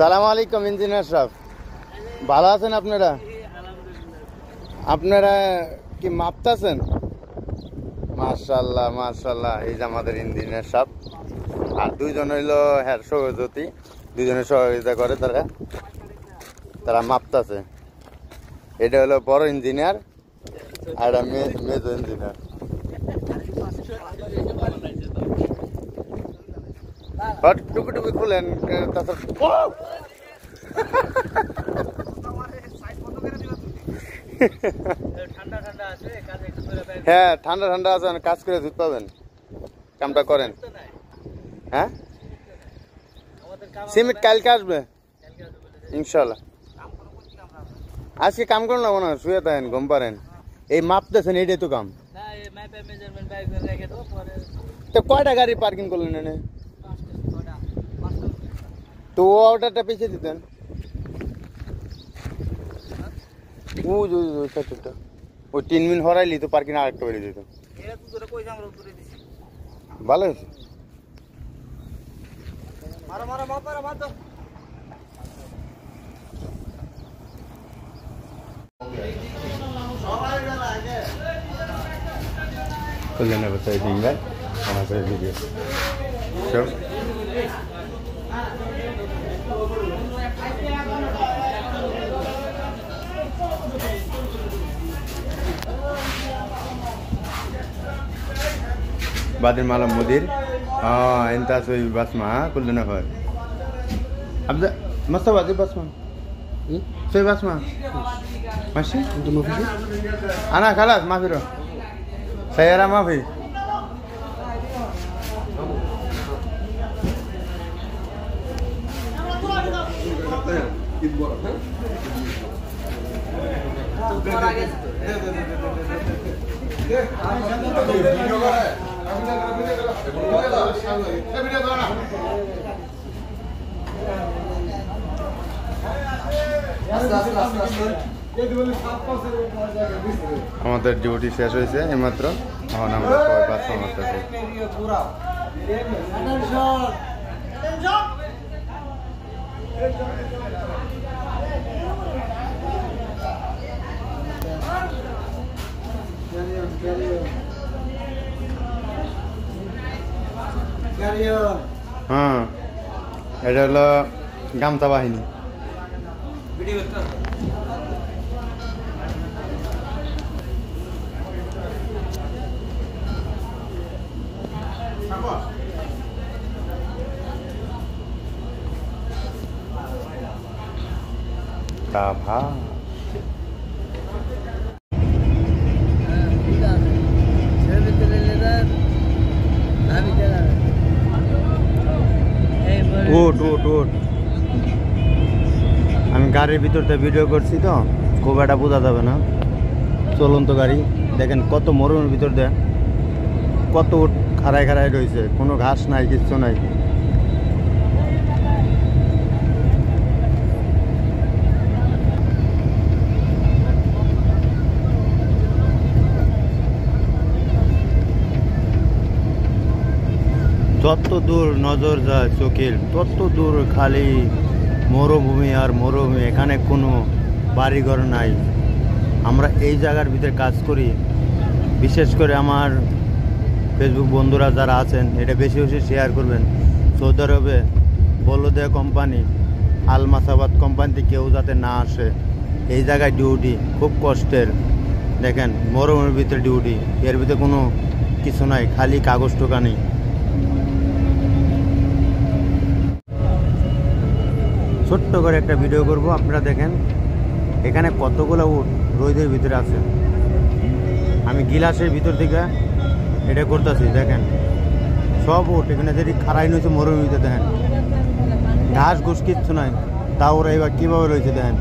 সালাম আলাইকুম ইঞ্জিনিয়ার সাহেব, ভালো আছেন আপনারা? আপনারা কি মাপতাছেন? মাশাআল্লাহ মাশাআল্লাহ। এই যে আমাদের ইঞ্জিনিয়ার সাহেব, আর দুইজন হইলো হ্যাঁ সহযোগী, দুইজনে সহযোগিতা করে, তারা মাপতাছে। এটা হলো বড় ইঞ্জিনিয়ার আর মেজো ইঞ্জিনিয়ার। টুকুটুকু খুলেন, হ্যাঁ ঠান্ডা ঠান্ডা আছে, কাজ করে ধুতে পাবেন, কামটা করেন। হ্যাঁ সিমেন্ট কালকে আসবে ইনশাল্লাহ। আজকে কাম করুন না, মনে হয় শুয়ে থাকেন, ঘুম পারেন। এই মাপতেছেন, এইটাই তো কাম। তো কয়টা গাড়ি পার্কিং করলেন এনে? তো অর্ডারটা পিছিয়ে দিতেন। ওই 3 মিনিট হরাইলি তো পার্কিং আরেকটা বেরিয়ে দিত। ভালো হয়েছে। খুললেন অবশ্যই ডিঙ্গায় আমার সাথে ভিডিও সব। Badir malam mudir. Oh, entah soi basma, kulo na hoy. Abda, masta badir basma. Soi basma. Masih? Untuk mafi? Anak kalas mafi ro. Saya ra mafi. আমাদের ডিউটি শেষ হয়েছে এইমাত্র, এখন আমরা সবাই বাচ্চা মারতেছি। হ্যাঁ, এটা হলো গামছা বাহিনী। আমি গাড়ির ভিতর থেকে ভিডিও করছি তো খুব একটা বোঝা যাবে না। চলন্ত গাড়ি দেখেন, কত মরুমের ভিতর দেয়, কত খাড়ায় খাড়ায় রয়েছে, কোনো ঘাস নাই, কিচ্ছু নাই। যত দূর নজর যায় চোখের, তত দূর খালি মরুভূমি আর মরুভূমি। এখানে কোনো বাড়িঘর নাই। আমরা এই জায়গার ভিতরে কাজ করি। বিশেষ করে আমার ফেসবুক বন্ধুরা যারা আছেন, এটা বেশি বেশি শেয়ার করবেন। সৌদি আরবে বলদেয়া কোম্পানি, আল মাসাবাদ কোম্পানিতে কেউ যাতে না আসে। এই জায়গায় ডিউটি খুব কষ্টের। দেখেন মরুভূমির ভিতরে ডিউটি, এর ভিতরে কোনো কিছু নাই, খালি কাগজ টোকা নেই। ছোট্ট করে একটা ভিডিও করব, আপনারা দেখেন এখানে কতগুলো উট রোদের ভিতরে আছে। আমি গিলাসের ভিতর থেকে এটা করতেছি, দেখেন সব উট এখানে যদি খাড়াই রয়েছে মরুভূমিতে। দেখেন ঘাস ঘুষ কিচ্ছু নাই, তাও ওরা এবার কীভাবে রয়েছে দেখেন।